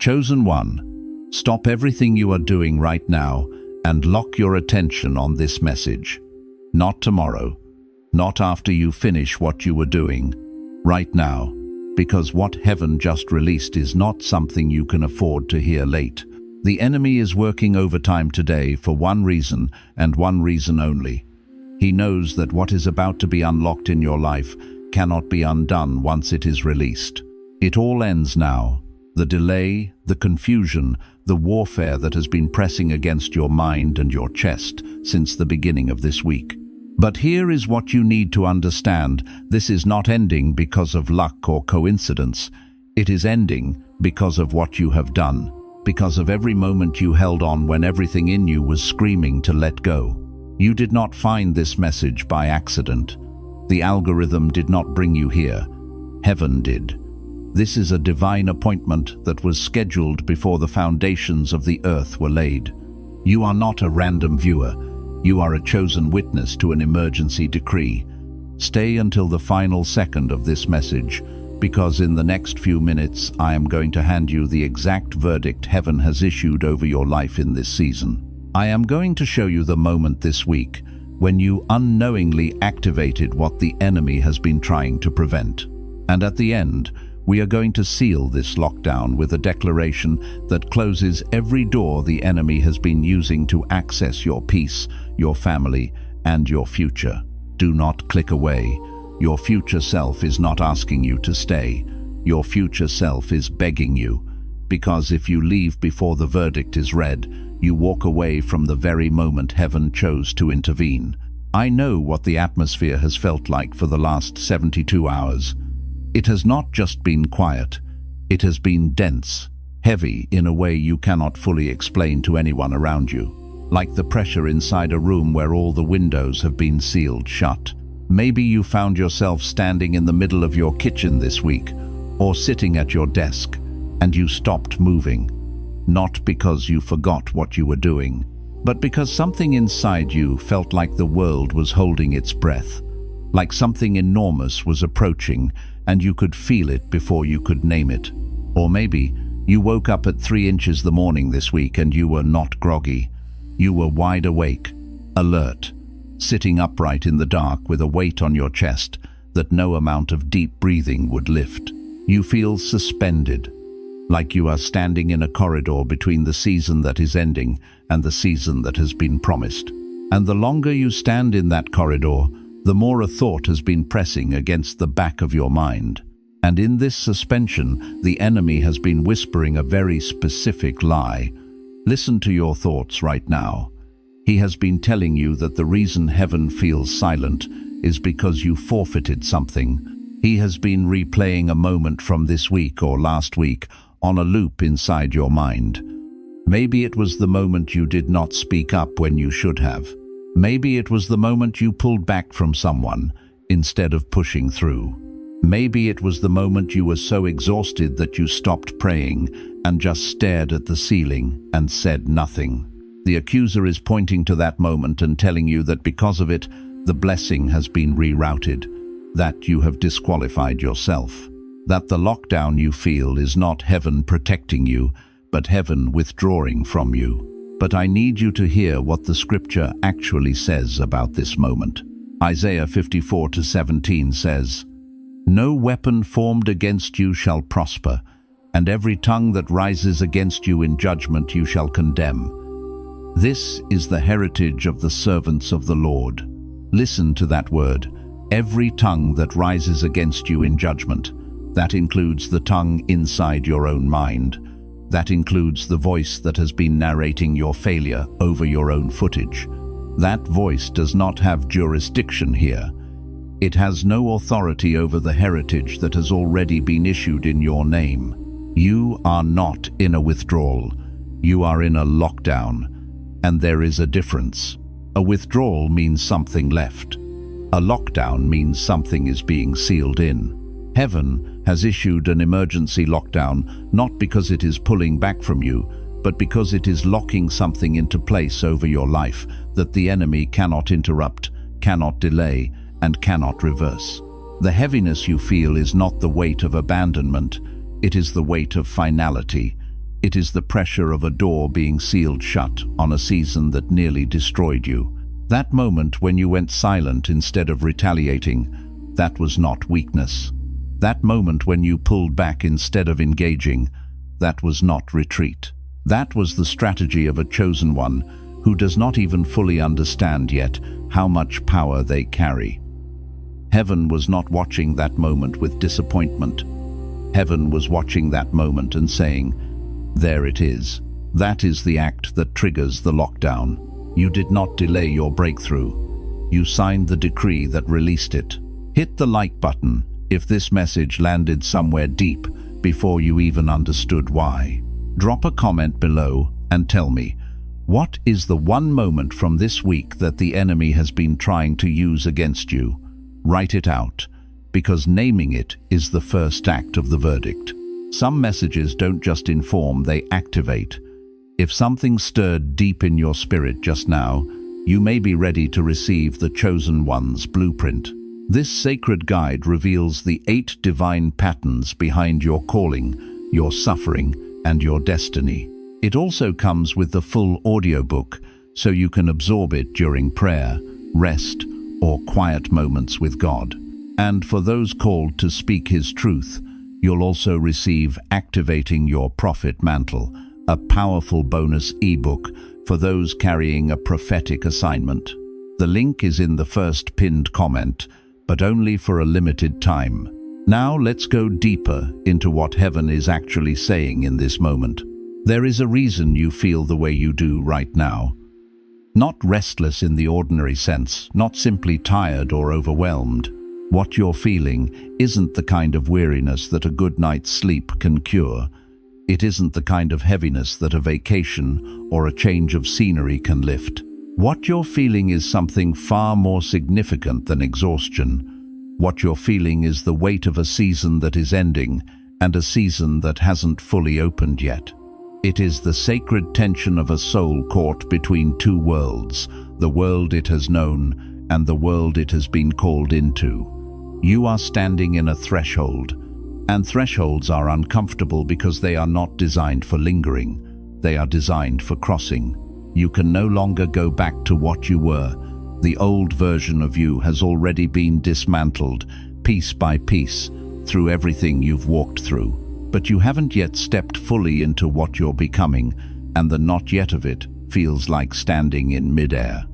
Chosen one, stop everything you are doing right now and lock your attention on this message. Not tomorrow, not after you finish what you were doing, right now, because what heaven just released is not something you can afford to hear late. The enemy is working overtime today for one reason and one reason only. He knows that what is about to be unlocked in your life cannot be undone once it is released. It all ends now. The delay, the confusion, the warfare that has been pressing against your mind and your chest since the beginning of this week. But here is what you need to understand. This is not ending because of luck or coincidence. It is ending because of what you have done, because of every moment you held on when everything in you was screaming to let go. You did not find this message by accident. The algorithm did not bring you here. Heaven did. This is a divine appointment that was scheduled before the foundations of the earth were laid. You are not a random viewer. You are a chosen witness to an emergency decree. Stay until the final second of this message, because in the next few minutes I am going to hand you the exact verdict heaven has issued over your life in this season. I am going to show you the moment this week when you unknowingly activated what the enemy has been trying to prevent. And at the end, we are going to seal this lockdown with a declaration that closes every door the enemy has been using to access your peace, your family, and your future. Do not click away. Your future self is not asking you to stay. Your future self is begging you, because if you leave before the verdict is read, you walk away from the very moment heaven chose to intervene. I know what the atmosphere has felt like for the last 72 hours. It has not just been quiet, it has been dense, heavy in a way you cannot fully explain to anyone around you, like the pressure inside a room where all the windows have been sealed shut. Maybe you found yourself standing in the middle of your kitchen this week, or sitting at your desk, and you stopped moving, not because you forgot what you were doing, but because something inside you felt like the world was holding its breath, like something enormous was approaching, and you could feel it before you could name it. Or maybe you woke up at 3 inches the morning this week and you were not groggy. You were wide awake, alert, sitting upright in the dark with a weight on your chest that no amount of deep breathing would lift. You feel suspended, like you are standing in a corridor between the season that is ending and the season that has been promised. And the longer you stand in that corridor, the more a thought has been pressing against the back of your mind. And in this suspension, the enemy has been whispering a very specific lie. Listen to your thoughts right now. He has been telling you that the reason heaven feels silent is because you forfeited something. He has been replaying a moment from this week or last week on a loop inside your mind. Maybe it was the moment you did not speak up when you should have. Maybe it was the moment you pulled back from someone instead of pushing through. Maybe it was the moment you were so exhausted that you stopped praying and just stared at the ceiling and said nothing. The accuser is pointing to that moment and telling you that because of it, the blessing has been rerouted, that you have disqualified yourself, that the lockdown you feel is not heaven protecting you, but heaven withdrawing from you. But I need you to hear what the scripture actually says about this moment. Isaiah 54:17 says, "No weapon formed against you shall prosper, and every tongue that rises against you in judgment you shall condemn. This is the heritage of the servants of the Lord." Listen to that word. Every tongue that rises against you in judgment. That includes the tongue inside your own mind. That includes the voice that has been narrating your failure over your own footage. That voice does not have jurisdiction here. It has no authority over the heritage that has already been issued in your name. You are not in a withdrawal. You are in a lockdown. And there is a difference. A withdrawal means something left. A lockdown means something is being sealed in. Heaven has issued an emergency lockdown not because it is pulling back from you, but because it is locking something into place over your life that the enemy cannot interrupt, cannot delay, and cannot reverse. The heaviness you feel is not the weight of abandonment, it is the weight of finality. It is the pressure of a door being sealed shut on a season that nearly destroyed you. That moment when you went silent instead of retaliating, that was not weakness. That moment when you pulled back instead of engaging, that was not retreat. That was the strategy of a chosen one who does not even fully understand yet how much power they carry. Heaven was not watching that moment with disappointment. Heaven was watching that moment and saying, "There it is." That is the act that triggers the lockdown. You did not delay your breakthrough. You signed the decree that released it. Hit the like button if this message landed somewhere deep before you even understood why. Drop a comment below and tell me, what is the one moment from this week that the enemy has been trying to use against you? Write it out, because naming it is the first act of the verdict. Some messages don't just inform, they activate. If something stirred deep in your spirit just now, you may be ready to receive the Chosen One's blueprint. This sacred guide reveals the 8 divine patterns behind your calling, your suffering, and your destiny. It also comes with the full audiobook, so you can absorb it during prayer, rest, or quiet moments with God. And for those called to speak His truth, you'll also receive Activating Your Prophet Mantle, a powerful bonus ebook for those carrying a prophetic assignment. The link is in the first pinned comment, but only for a limited time. Now let's go deeper into what heaven is actually saying in this moment. There is a reason you feel the way you do right now. Not restless in the ordinary sense, not simply tired or overwhelmed. What you're feeling isn't the kind of weariness that a good night's sleep can cure. It isn't the kind of heaviness that a vacation or a change of scenery can lift. What you're feeling is something far more significant than exhaustion. What you're feeling is the weight of a season that is ending and a season that hasn't fully opened yet. It is the sacred tension of a soul caught between 2 worlds, the world it has known and the world it has been called into. You are standing in a threshold, and thresholds are uncomfortable because they are not designed for lingering. They are designed for crossing. You can no longer go back to what you were. The old version of you has already been dismantled, piece by piece, through everything you've walked through. But you haven't yet stepped fully into what you're becoming, and the not yet of it feels like standing in midair.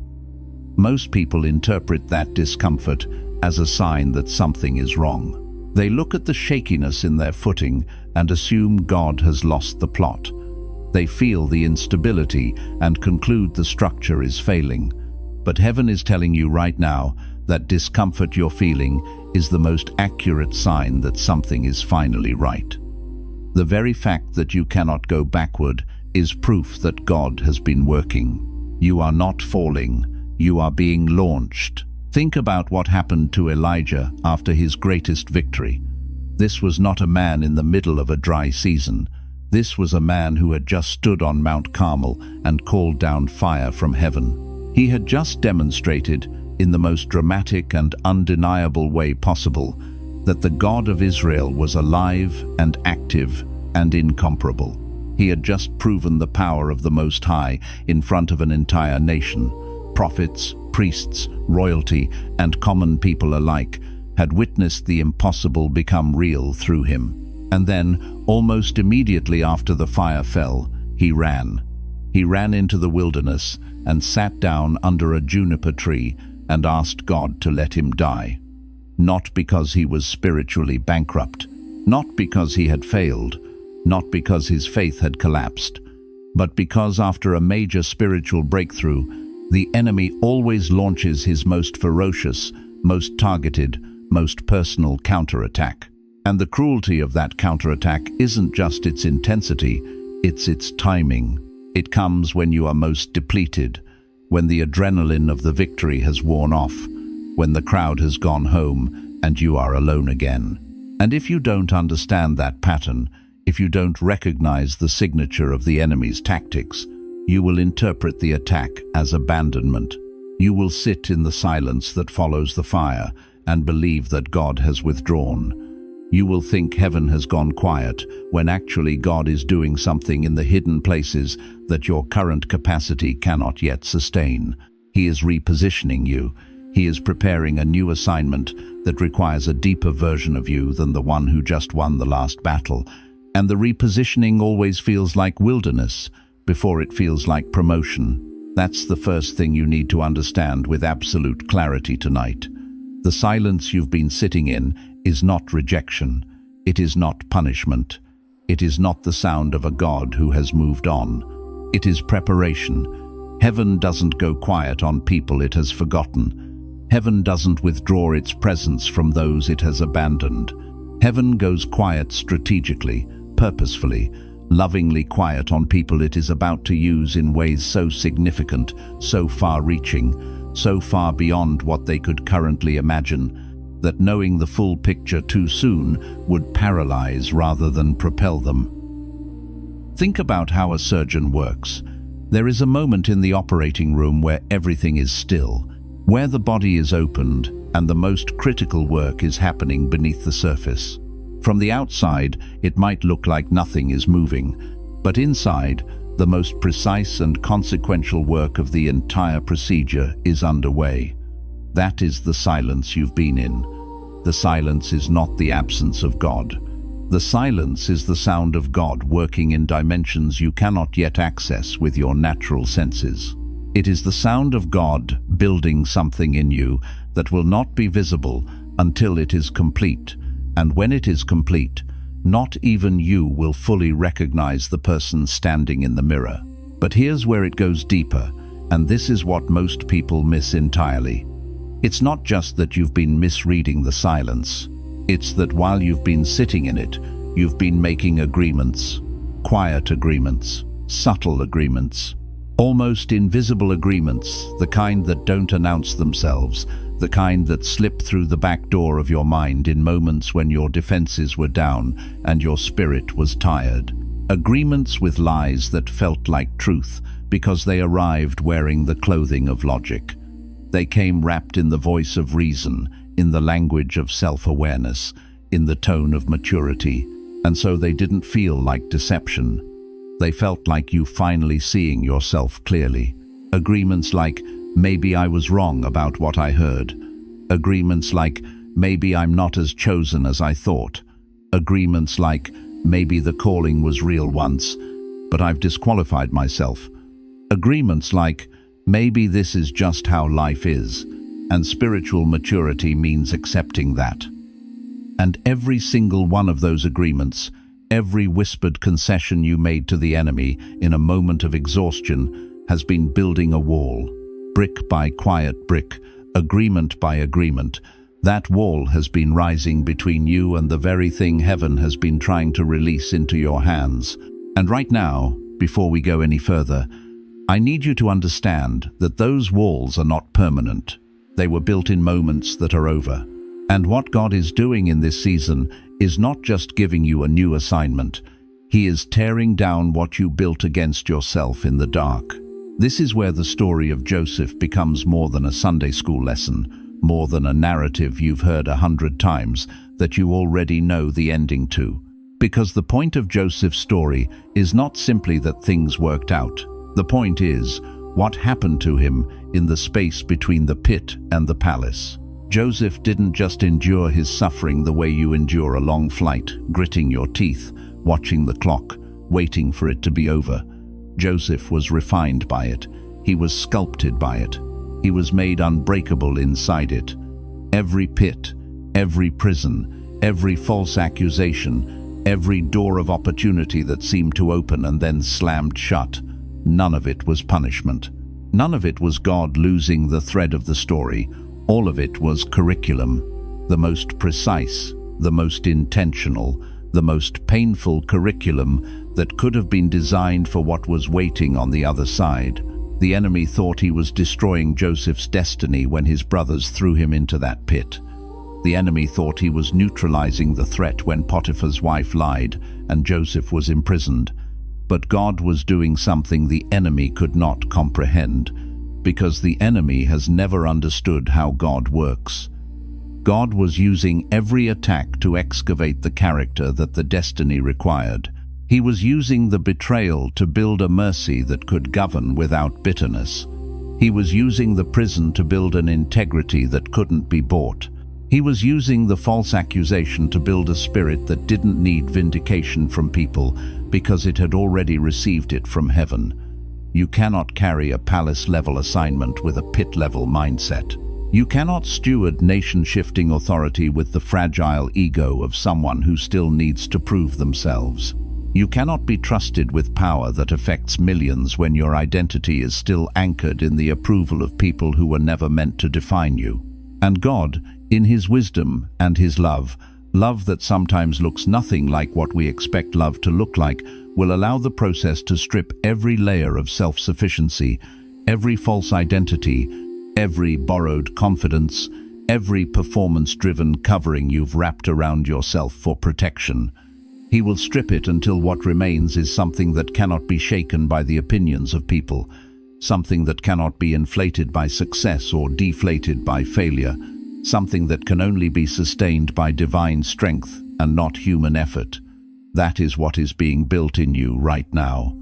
Most people interpret that discomfort as a sign that something is wrong. They look at the shakiness in their footing and assume God has lost the plot. They feel the instability and conclude the structure is failing. But heaven is telling you right now that discomfort you're feeling is the most accurate sign that something is finally right. The very fact that you cannot go backward is proof that God has been working. You are not falling, you are being launched. Think about what happened to Elijah after his greatest victory. This was not a man in the middle of a dry season. This was a man who had just stood on Mount Carmel and called down fire from heaven. He had just demonstrated, in the most dramatic and undeniable way possible, that the God of Israel was alive and active and incomparable. He had just proven the power of the Most High in front of an entire nation. Prophets, priests, royalty, and common people alike had witnessed the impossible become real through him. And then, almost immediately after the fire fell, he ran. He ran into the wilderness and sat down under a juniper tree and asked God to let him die. Not because he was spiritually bankrupt, not because he had failed, not because his faith had collapsed, but because after a major spiritual breakthrough, the enemy always launches his most ferocious, most targeted, most personal counterattack. And the cruelty of that counterattack isn't just its intensity, it's its timing. It comes when you are most depleted, when the adrenaline of the victory has worn off, when the crowd has gone home and you are alone again. And if you don't understand that pattern, if you don't recognize the signature of the enemy's tactics, you will interpret the attack as abandonment. You will sit in the silence that follows the fire and believe that God has withdrawn. You will think heaven has gone quiet, when actually God is doing something in the hidden places that your current capacity cannot yet sustain. He is repositioning you. He is preparing a new assignment that requires a deeper version of you than the one who just won the last battle. And the repositioning always feels like wilderness before it feels like promotion. That's the first thing you need to understand with absolute clarity tonight. The silence you've been sitting in is not rejection. It is not punishment. It is not the sound of a God who has moved on. It is preparation. Heaven doesn't go quiet on people it has forgotten. Heaven doesn't withdraw its presence from those it has abandoned. Heaven goes quiet strategically, purposefully, lovingly quiet on people it is about to use in ways so significant, so far-reaching, so far beyond what they could currently imagine, that knowing the full picture too soon would paralyze rather than propel them. Think about how a surgeon works. There is a moment in the operating room where everything is still, where the body is opened and the most critical work is happening beneath the surface. From the outside, it might look like nothing is moving, but inside, the most precise and consequential work of the entire procedure is underway. That is the silence you've been in. The silence is not the absence of God. The silence is the sound of God working in dimensions you cannot yet access with your natural senses. It is the sound of God building something in you that will not be visible until it is complete. And when it is complete, not even you will fully recognize the person standing in the mirror. But here's where it goes deeper, and this is what most people miss entirely. It's not just that you've been misreading the silence. It's that while you've been sitting in it, you've been making agreements. Quiet agreements, subtle agreements, almost invisible agreements, the kind that don't announce themselves, the kind that slip through the back door of your mind in moments when your defenses were down and your spirit was tired. Agreements with lies that felt like truth because they arrived wearing the clothing of logic. They came wrapped in the voice of reason, in the language of self-awareness, in the tone of maturity, and so they didn't feel like deception. They felt like you finally seeing yourself clearly. Agreements like, maybe I was wrong about what I heard. Agreements like, maybe I'm not as chosen as I thought. Agreements like, maybe the calling was real once, but I've disqualified myself. Agreements like, maybe this is just how life is, and spiritual maturity means accepting that. And every single one of those agreements, every whispered concession you made to the enemy in a moment of exhaustion, has been building a wall. Brick by quiet brick, agreement by agreement, that wall has been rising between you and the very thing heaven has been trying to release into your hands. And right now, before we go any further, I need you to understand that those walls are not permanent. They were built in moments that are over. And what God is doing in this season is not just giving you a new assignment. He is tearing down what you built against yourself in the dark. This is where the story of Joseph becomes more than a Sunday school lesson, more than a narrative you've heard 100 times that you already know the ending to. Because the point of Joseph's story is not simply that things worked out. The point is what happened to him in the space between the pit and the palace. Joseph didn't just endure his suffering the way you endure a long flight, gritting your teeth, watching the clock, waiting for it to be over. Joseph was refined by it. He was sculpted by it. He was made unbreakable inside it. Every pit, every prison, every false accusation, every door of opportunity that seemed to open and then slammed shut, none of it was punishment. None of it was God losing the thread of the story. All of it was curriculum, the most precise, the most intentional, the most painful curriculum that could have been designed for what was waiting on the other side. The enemy thought he was destroying Joseph's destiny when his brothers threw him into that pit. The enemy thought he was neutralizing the threat when Potiphar's wife lied and Joseph was imprisoned. But God was doing something the enemy could not comprehend, because the enemy has never understood how God works. God was using every attack to excavate the character that the destiny required. He was using the betrayal to build a mercy that could govern without bitterness. He was using the prison to build an integrity that couldn't be bought. He was using the false accusation to build a spirit that didn't need vindication from people because it had already received it from heaven. You cannot carry a palace-level assignment with a pit-level mindset. You cannot steward nation-shifting authority with the fragile ego of someone who still needs to prove themselves. You cannot be trusted with power that affects millions when your identity is still anchored in the approval of people who were never meant to define you. And God, in His wisdom and His love that sometimes looks nothing like what we expect love to look like, will allow the process to strip every layer of self-sufficiency, every false identity, every borrowed confidence, every performance-driven covering you've wrapped around yourself for protection. He will strip it until what remains is something that cannot be shaken by the opinions of people, something that cannot be inflated by success or deflated by failure, something that can only be sustained by divine strength and not human effort. That is what is being built in you right now,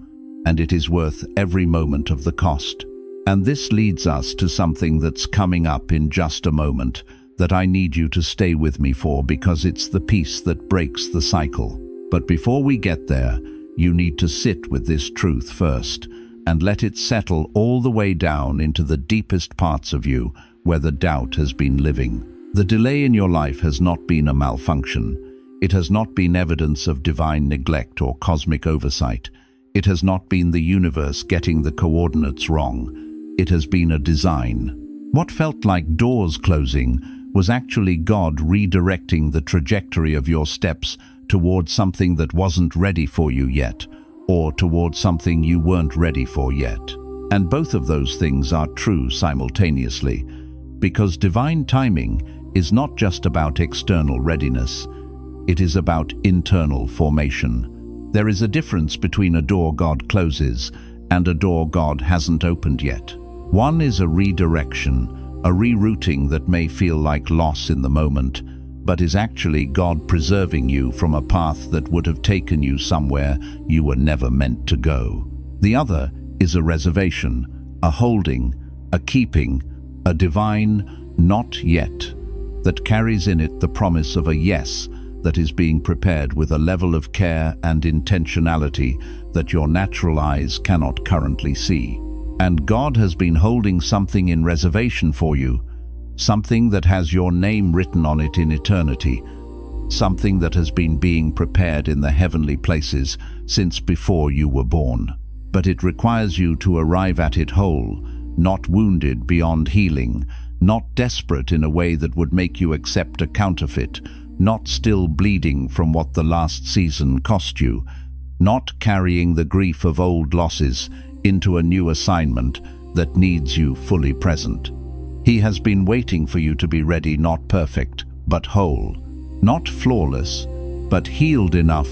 and it is worth every moment of the cost. And this leads us to something that's coming up in just a moment that I need you to stay with me for, because it's the piece that breaks the cycle. But before we get there, you need to sit with this truth first and let it settle all the way down into the deepest parts of you where the doubt has been living. The delay in your life has not been a malfunction. It has not been evidence of divine neglect or cosmic oversight. It has not been the universe getting the coordinates wrong. It has been a design. What felt like doors closing was actually God redirecting the trajectory of your steps towards something that wasn't ready for you yet, or towards something you weren't ready for yet. And both of those things are true simultaneously, because divine timing is not just about external readiness, it is about internal formation. There is a difference between a door God closes and a door God hasn't opened yet. One is a redirection, a rerouting that may feel like loss in the moment, but is actually God preserving you from a path that would have taken you somewhere you were never meant to go. The other is a reservation, a holding, a keeping, a divine not yet that carries in it the promise of a yes that is being prepared with a level of care and intentionality that your natural eyes cannot currently see. And God has been holding something in reservation for you, something that has your name written on it in eternity, something that has been being prepared in the heavenly places since before you were born. But it requires you to arrive at it whole, not wounded beyond healing, not desperate in a way that would make you accept a counterfeit, not still bleeding from what the last season cost you, not carrying the grief of old losses into a new assignment that needs you fully present. He has been waiting for you to be ready, not perfect, but whole, not flawless, but healed enough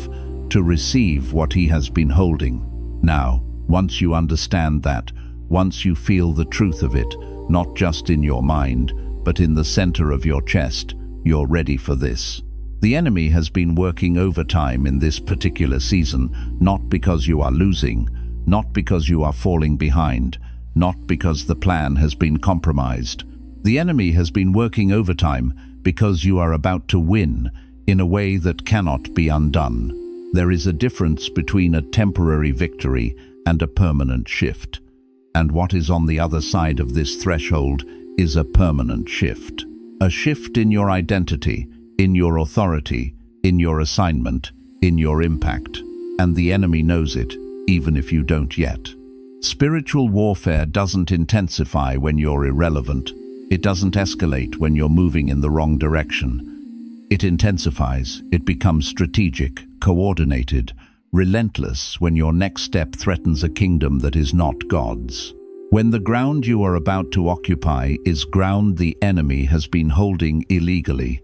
to receive what He has been holding. Now, once you understand that, once you feel the truth of it, not just in your mind, but in the center of your chest, you're ready for this. The enemy has been working overtime in this particular season, not because you are losing, not because you are falling behind, not because the plan has been compromised. The enemy has been working overtime because you are about to win in a way that cannot be undone. There is a difference between a temporary victory and a permanent shift. And what is on the other side of this threshold is a permanent shift. A shift in your identity, in your authority, in your assignment, in your impact. And the enemy knows it, even if you don't yet. Spiritual warfare doesn't intensify when you're irrelevant. It doesn't escalate when you're moving in the wrong direction. It intensifies, it becomes strategic, coordinated, relentless when your next step threatens a kingdom that is not God's. When the ground you are about to occupy is ground the enemy has been holding illegally,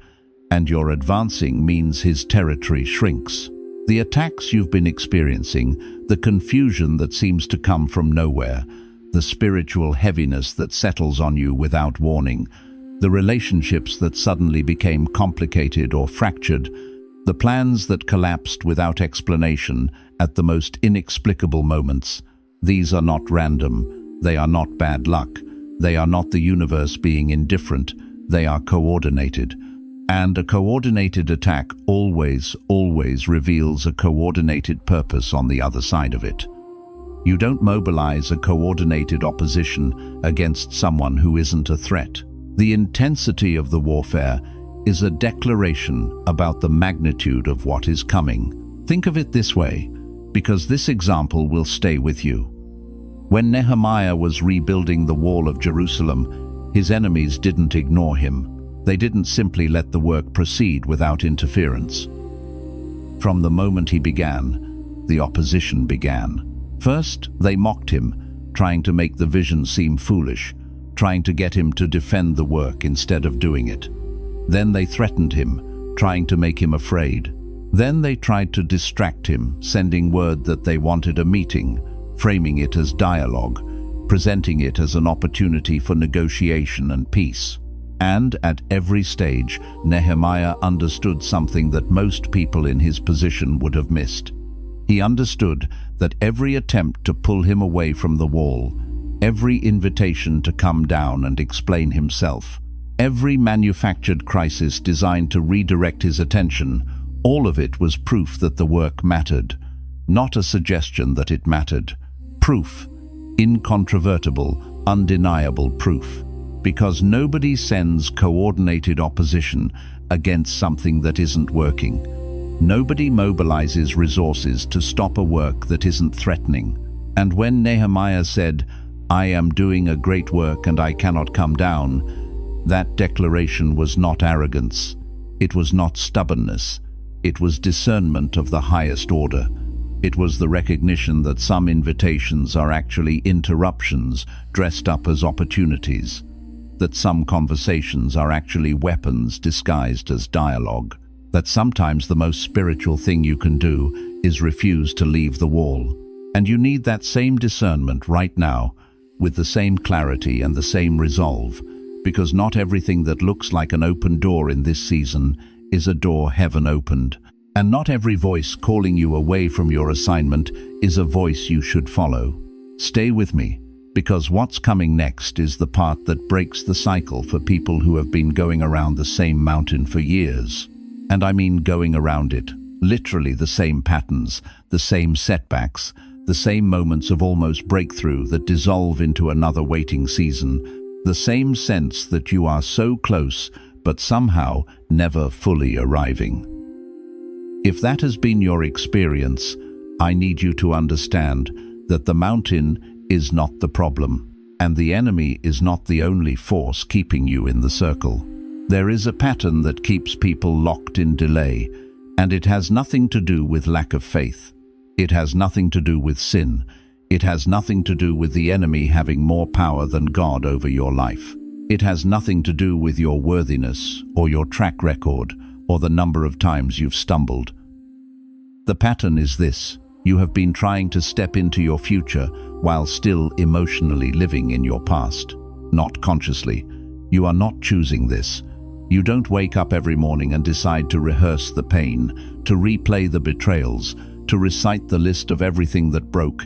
and your advancing means his territory shrinks. The attacks you've been experiencing, the confusion that seems to come from nowhere, the spiritual heaviness that settles on you without warning, the relationships that suddenly became complicated or fractured, the plans that collapsed without explanation at the most inexplicable moments. These are not random, they are not bad luck, they are not the universe being indifferent, they are coordinated. And a coordinated attack always reveals a coordinated purpose on the other side of it. You don't mobilize a coordinated opposition against someone who isn't a threat. The intensity of the warfare is a declaration about the magnitude of what is coming. Think of it this way, because this example will stay with you. When Nehemiah was rebuilding the wall of Jerusalem, his enemies didn't ignore him. They didn't simply let the work proceed without interference. From the moment he began, the opposition began. First, they mocked him, trying to make the vision seem foolish, trying to get him to defend the work instead of doing it. Then they threatened him, trying to make him afraid. Then they tried to distract him, sending word that they wanted a meeting, framing it as dialogue, presenting it as an opportunity for negotiation and peace. And at every stage, Nehemiah understood something that most people in his position would have missed. He understood that every attempt to pull him away from the wall, every invitation to come down and explain himself, every manufactured crisis designed to redirect his attention, all of it was proof that the work mattered, not a suggestion that it mattered. Proof, incontrovertible, undeniable proof, because nobody sends coordinated opposition against something that isn't working. Nobody mobilizes resources to stop a work that isn't threatening. And when Nehemiah said, "I am doing a great work and I cannot come down," that declaration was not arrogance. It was not stubbornness. It was discernment of the highest order. It was the recognition that some invitations are actually interruptions dressed up as opportunities, that some conversations are actually weapons disguised as dialogue, that sometimes the most spiritual thing you can do is refuse to leave the wall. And you need that same discernment right now, with the same clarity and the same resolve, because not everything that looks like an open door in this season is a door heaven opened. And not every voice calling you away from your assignment is a voice you should follow. Stay with me, because what's coming next is the part that breaks the cycle for people who have been going around the same mountain for years. And I mean going around it, literally the same patterns, the same setbacks, the same moments of almost breakthrough that dissolve into another waiting season, the same sense that you are so close but somehow never fully arriving. If that has been your experience, I need you to understand that the mountain is not the problem, and the enemy is not the only force keeping you in the circle. There is a pattern that keeps people locked in delay, and it has nothing to do with lack of faith. It has nothing to do with sin. It has nothing to do with the enemy having more power than God over your life. It has nothing to do with your worthiness or your track record or the number of times you've stumbled. The pattern is this: you have been trying to step into your future while still emotionally living in your past. Not consciously. You are not choosing this. You don't wake up every morning and decide to rehearse the pain, to replay the betrayals, to recite the list of everything that broke.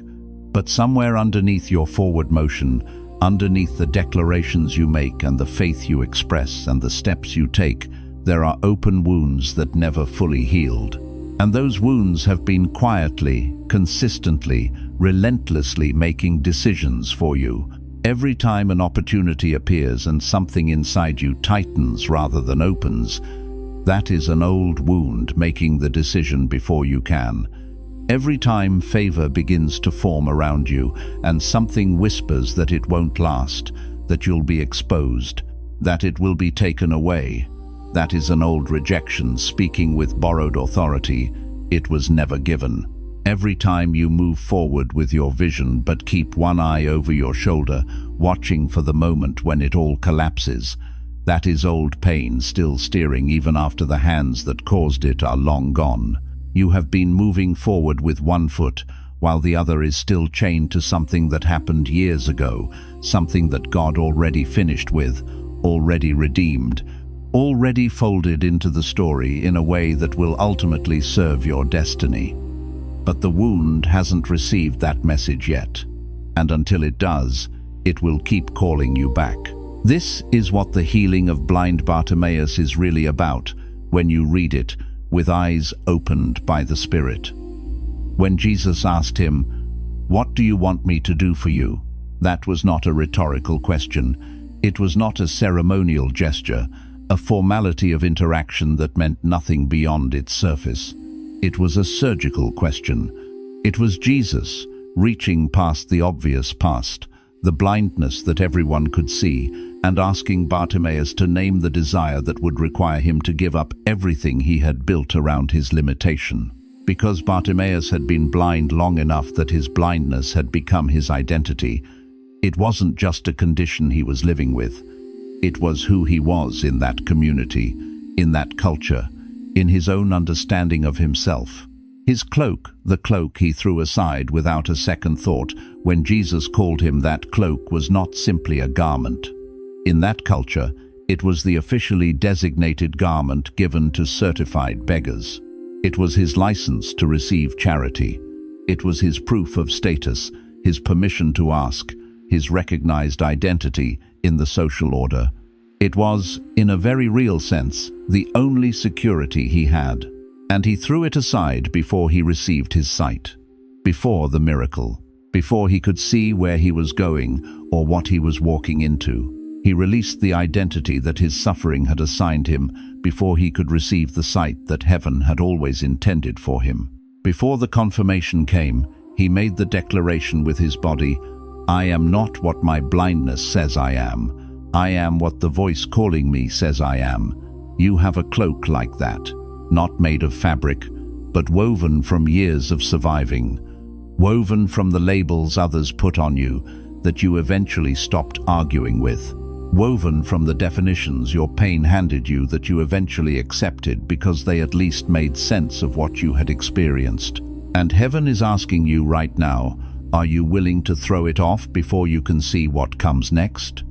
But somewhere underneath your forward motion, underneath the declarations you make and the faith you express and the steps you take, there are open wounds that never fully healed. And those wounds have been quietly, consistently, relentlessly making decisions for you. Every time an opportunity appears and something inside you tightens rather than opens, that is an old wound making the decision before you can. Every time favor begins to form around you and something whispers that it won't last, that you'll be exposed, that it will be taken away, that is an old rejection speaking with borrowed authority. It was never given. Every time you move forward with your vision but keep one eye over your shoulder, watching for the moment when it all collapses, that is old pain still steering even after the hands that caused it are long gone. You have been moving forward with one foot while the other is still chained to something that happened years ago, something that God already finished with, already redeemed, already folded into the story in a way that will ultimately serve your destiny. But the wound hasn't received that message yet, and until it does, it will keep calling you back. This is what the healing of blind Bartimaeus is really about when you read it with eyes opened by the Spirit. When Jesus asked him, "What do you want me to do for you?" that was not a rhetorical question. It was not a ceremonial gesture, a formality of interaction that meant nothing beyond its surface. It was a surgical question. It was Jesus reaching past the obvious past, the blindness that everyone could see, and asking Bartimaeus to name the desire that would require him to give up everything he had built around his limitation. Because Bartimaeus had been blind long enough that his blindness had become his identity, it wasn't just a condition he was living with. It was who he was in that community, in that culture, in his own understanding of himself. His cloak, the cloak he threw aside without a second thought when Jesus called him that cloak, was not simply a garment. In that culture, it was the officially designated garment given to certified beggars. It was his license to receive charity. It was his proof of status, his permission to ask, his recognized identity in the social order. It was, in a very real sense, the only security he had. And he threw it aside before he received his sight, before the miracle, before he could see where he was going or what he was walking into. He released the identity that his suffering had assigned him before he could receive the sight that heaven had always intended for him. Before the confirmation came, he made the declaration with his body, "I am not what my blindness says I am. I am what the voice calling me says I am." You have a cloak like that, not made of fabric, but woven from years of surviving, woven from the labels others put on you that you eventually stopped arguing with, woven from the definitions your pain handed you that you eventually accepted because they at least made sense of what you had experienced. And heaven is asking you right now, are you willing to throw it off before you can see what comes next?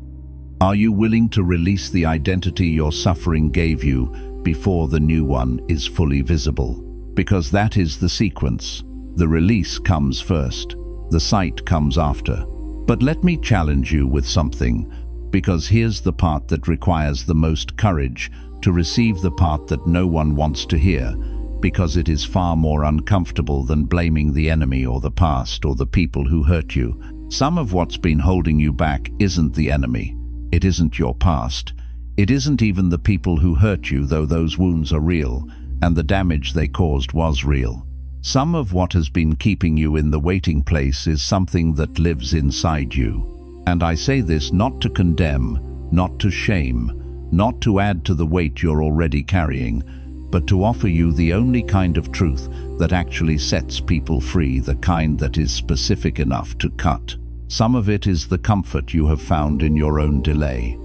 Are you willing to release the identity your suffering gave you before the new one is fully visible? Because that is the sequence. The release comes first, the sight comes after. But let me challenge you with something, because here's the part that requires the most courage to receive, the part that no one wants to hear, because it is far more uncomfortable than blaming the enemy or the past or the people who hurt you. Some of what's been holding you back isn't the enemy. It isn't your past. It isn't even the people who hurt you, though those wounds are real, and the damage they caused was real. Some of what has been keeping you in the waiting place is something that lives inside you. And I say this not to condemn, not to shame, not to add to the weight you're already carrying, but to offer you the only kind of truth that actually sets people free, the kind that is specific enough to cut. Some of it is the comfort you have found in your own delay.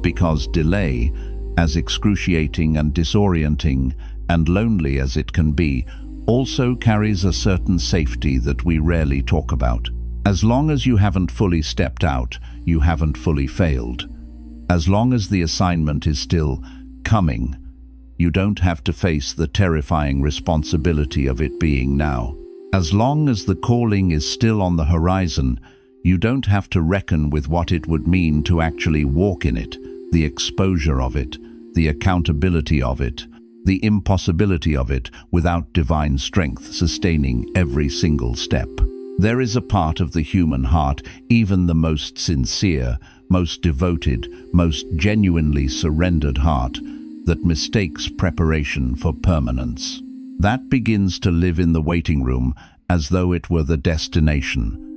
Because delay, as excruciating and disorienting and lonely as it can be, also carries a certain safety that we rarely talk about. As long as you haven't fully stepped out, you haven't fully failed. As long as the assignment is still coming, you don't have to face the terrifying responsibility of it being now. As long as the calling is still on the horizon, you don't have to reckon with what it would mean to actually walk in it, the exposure of it, the accountability of it, the impossibility of it without divine strength sustaining every single step. There is a part of the human heart, even the most sincere, most devoted, most genuinely surrendered heart, that mistakes preparation for permanence. That begins to live in the waiting room as though it were the destination.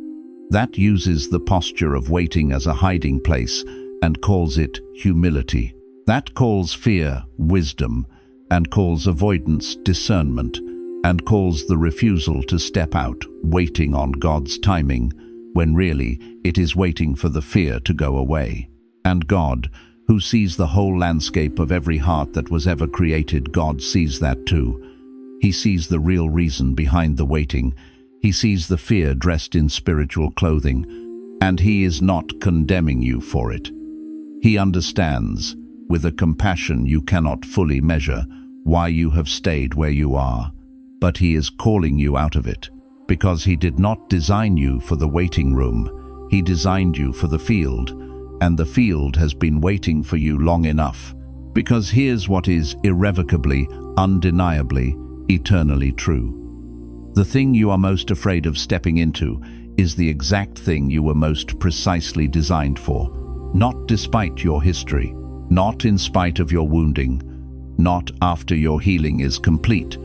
That uses the posture of waiting as a hiding place and calls it humility. That calls fear wisdom, and calls avoidance discernment, and calls the refusal to step out waiting on God's timing, when really it is waiting for the fear to go away. And God, who sees the whole landscape of every heart that was ever created, God sees that too. He sees the real reason behind the waiting. He sees the fear dressed in spiritual clothing, and He is not condemning you for it. He understands, with a compassion you cannot fully measure, why you have stayed where you are. But he is calling you out of it, because he did not design you for the waiting room. He designed you for the field, and the field has been waiting for you long enough. Because here's what is irrevocably, undeniably, eternally true. The thing you are most afraid of stepping into is the exact thing you were most precisely designed for. Not despite your history, not in spite of your wounding, not after your healing is complete.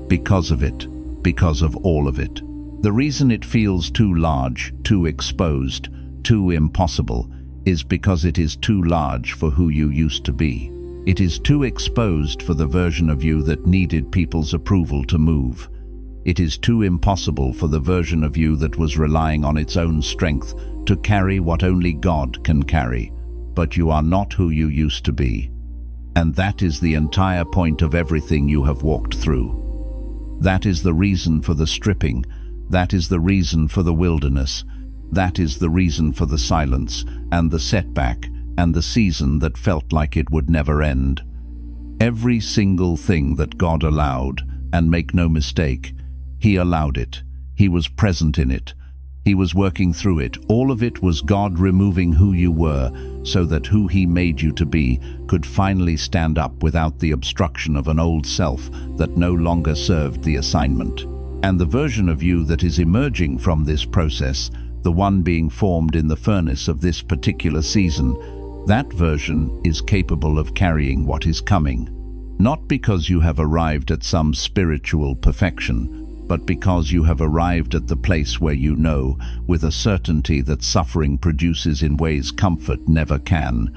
Because of it, because of all of it. The reason it feels too large, too exposed, too impossible, is because it is too large for who you used to be. It is too exposed for the version of you that needed people's approval to move. It is too impossible for the version of you that was relying on its own strength to carry what only God can carry. But you are not who you used to be. And that is the entire point of everything you have walked through. That is the reason for the stripping. That is the reason for the wilderness. That is the reason for the silence and the setback and the season that felt like it would never end. Every single thing that God allowed, and make no mistake, He allowed it. He was present in it. He was working through it. All of it was God removing who you were so that who He made you to be could finally stand up without the obstruction of an old self that no longer served the assignment. And the version of you that is emerging from this process, the one being formed in the furnace of this particular season, that version is capable of carrying what is coming. Not because you have arrived at some spiritual perfection, but because you have arrived at the place where you know, with a certainty that suffering produces in ways comfort never can,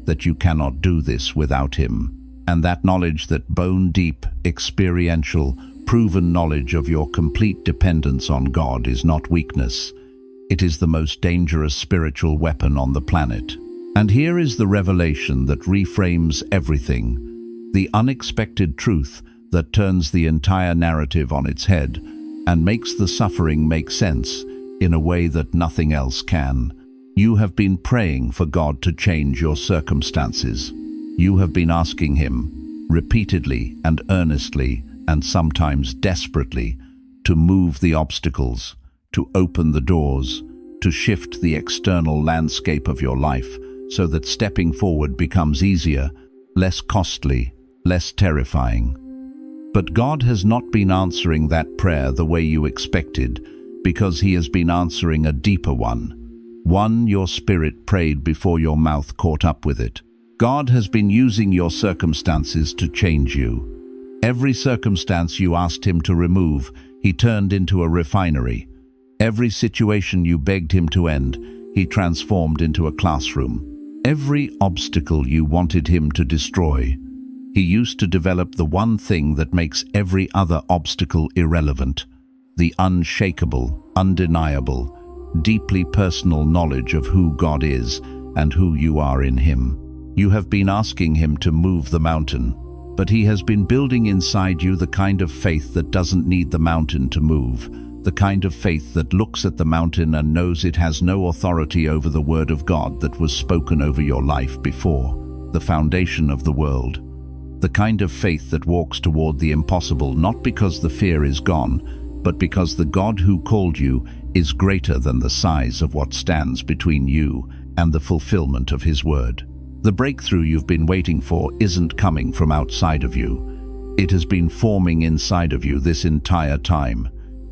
that you cannot do this without Him. And that knowledge, that bone-deep, experiential, proven knowledge of your complete dependence on God, is not weakness. It is the most dangerous spiritual weapon on the planet. And here is the revelation that reframes everything, the unexpected truth that turns the entire narrative on its head and makes the suffering make sense in a way that nothing else can. You have been praying for God to change your circumstances. You have been asking Him, repeatedly and earnestly and sometimes desperately, to move the obstacles, to open the doors, to shift the external landscape of your life so that stepping forward becomes easier, less costly, less terrifying. But God has not been answering that prayer the way you expected, because He has been answering a deeper one your spirit prayed before your mouth caught up with it. God has been using your circumstances to change you. Every circumstance you asked Him to remove, He turned into a refinery. Every situation you begged Him to end, He transformed into a classroom. Every obstacle you wanted Him to destroy, He used to develop the one thing that makes every other obstacle irrelevant, the unshakable, undeniable, deeply personal knowledge of who God is and who you are in Him. You have been asking Him to move the mountain, but He has been building inside you the kind of faith that doesn't need the mountain to move, the kind of faith that looks at the mountain and knows it has no authority over the word of God that was spoken over your life before the foundation of the world. The kind of faith that walks toward the impossible not because the fear is gone, but because the God who called you is greater than the size of what stands between you and the fulfillment of His word. The breakthrough you've been waiting for isn't coming from outside of you. It has been forming inside of you this entire time,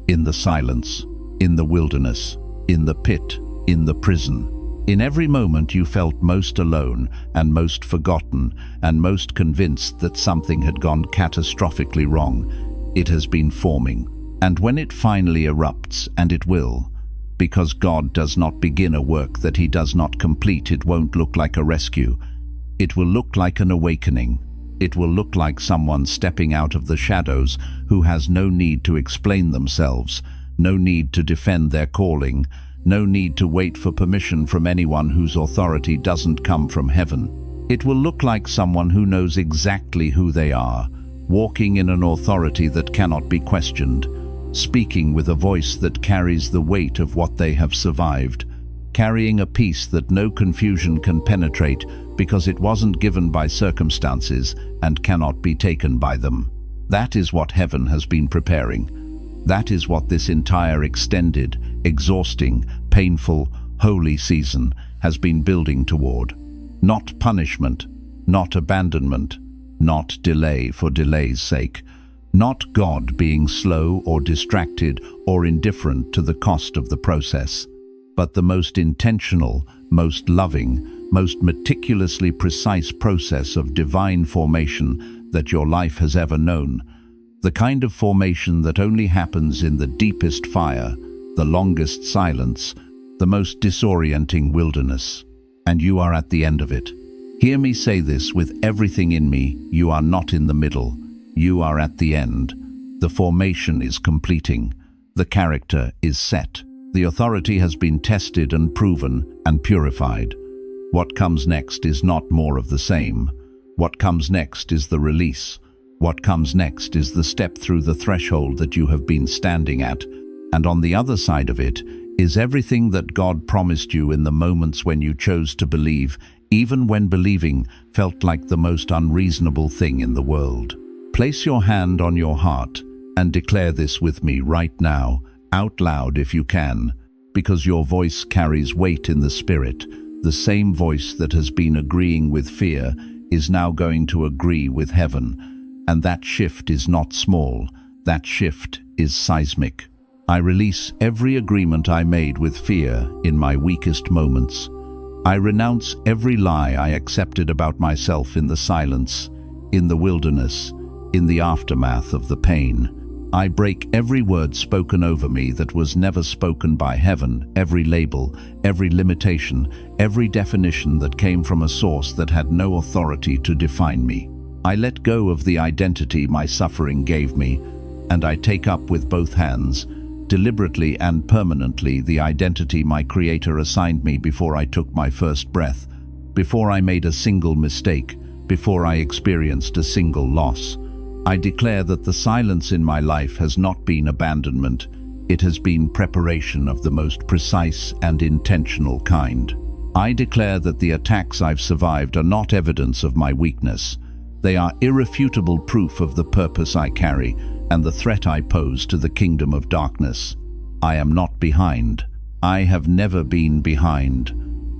in the silence, in the wilderness, in the pit, in the prison. In every moment you felt most alone and most forgotten and most convinced that something had gone catastrophically wrong. It has been forming. And when it finally erupts, and it will, because God does not begin a work that He does not complete, it won't look like a rescue. It will look like an awakening. It will look like someone stepping out of the shadows who has no need to explain themselves, no need to defend their calling, no need to wait for permission from anyone whose authority doesn't come from heaven. It will look like someone who knows exactly who they are, walking in an authority that cannot be questioned, speaking with a voice that carries the weight of what they have survived, carrying a peace that no confusion can penetrate because it wasn't given by circumstances and cannot be taken by them. That is what heaven has been preparing. That is what this entire extended, exhausting, painful, holy season has been building toward. Not punishment, not abandonment, not delay for delay's sake, not God being slow or distracted or indifferent to the cost of the process, but the most intentional, most loving, most meticulously precise process of divine formation that your life has ever known, the kind of formation that only happens in the deepest fire, the longest silence, the most disorienting wilderness. And you are at the end of it. Hear me say this with everything in me: you are not in the middle, you are at the end. The formation is completing, the character is set, the authority has been tested and proven and purified. What comes next is not more of the same. What comes next is the release. What comes next is the step through the threshold that you have been standing at, and on the other side of it is everything that God promised you in the moments when you chose to believe, even when believing felt like the most unreasonable thing in the world. Place your hand on your heart and declare this with me right now, out loud if you can, because your voice carries weight in the spirit. The same voice that has been agreeing with fear is now going to agree with heaven. And that shift is not small, that shift is seismic. I release every agreement I made with fear in my weakest moments. I renounce every lie I accepted about myself in the silence, in the wilderness, in the aftermath of the pain. I break every word spoken over me that was never spoken by heaven, every label, every limitation, every definition that came from a source that had no authority to define me. I let go of the identity my suffering gave me, and I take up with both hands, deliberately and permanently, the identity my Creator assigned me before I took my first breath, before I made a single mistake, before I experienced a single loss. I declare that the silence in my life has not been abandonment. It has been preparation of the most precise and intentional kind. I declare that the attacks I've survived are not evidence of my weakness. They are irrefutable proof of the purpose I carry and the threat I pose to the kingdom of darkness. I am not behind. I have never been behind.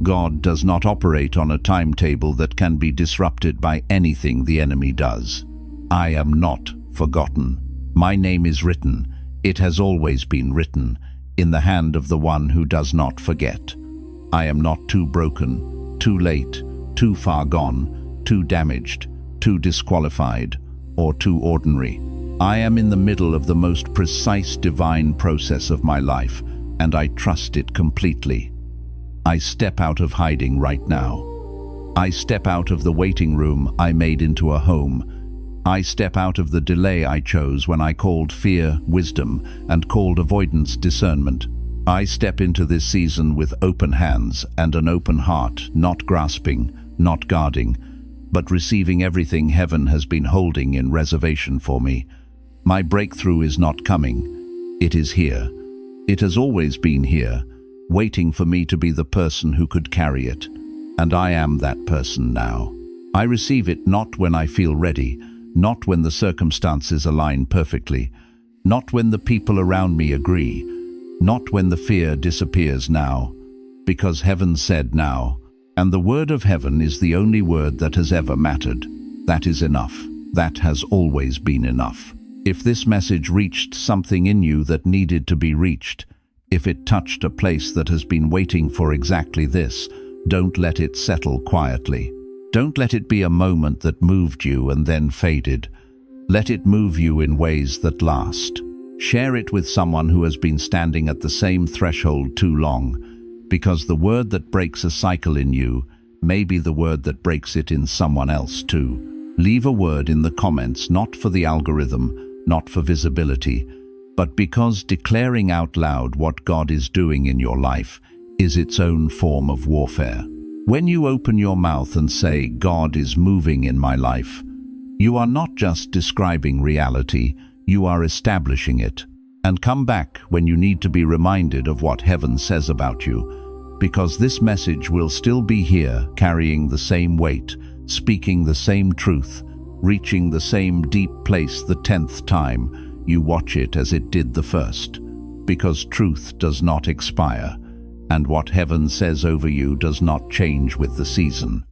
God does not operate on a timetable that can be disrupted by anything the enemy does. I am not forgotten. My name is written. It has always been written, in the hand of the one who does not forget. I am not too broken, too late, too far gone, too damaged, too disqualified, or too ordinary. I am in the middle of the most precise divine process of my life, and I trust it completely. I step out of hiding right now. I step out of the waiting room I made into a home. I step out of the delay I chose when I called fear wisdom and called avoidance discernment. I step into this season with open hands and an open heart, not grasping, not guarding, but receiving everything heaven has been holding in reservation for me. My breakthrough is not coming. It is here. It has always been here, waiting for me to be the person who could carry it. And I am that person now. I receive it not when I feel ready, not when the circumstances align perfectly, not when the people around me agree, not when the fear disappears now, because heaven said now, and the word of heaven is the only word that has ever mattered. That is enough. That has always been enough. If this message reached something in you that needed to be reached, if it touched a place that has been waiting for exactly this, don't let it settle quietly. Don't let it be a moment that moved you and then faded. Let it move you in ways that last. Share it with someone who has been standing at the same threshold too long, because the word that breaks a cycle in you may be the word that breaks it in someone else too. Leave a word in the comments, not for the algorithm, not for visibility, but because declaring out loud what God is doing in your life is its own form of warfare. When you open your mouth and say, God is moving in my life, you are not just describing reality, you are establishing it. And come back when you need to be reminded of what heaven says about you. Because this message will still be here, carrying the same weight, speaking the same truth, reaching the same deep place the 10th time you watch it as it did the first. Because truth does not expire, and what heaven says over you does not change with the season.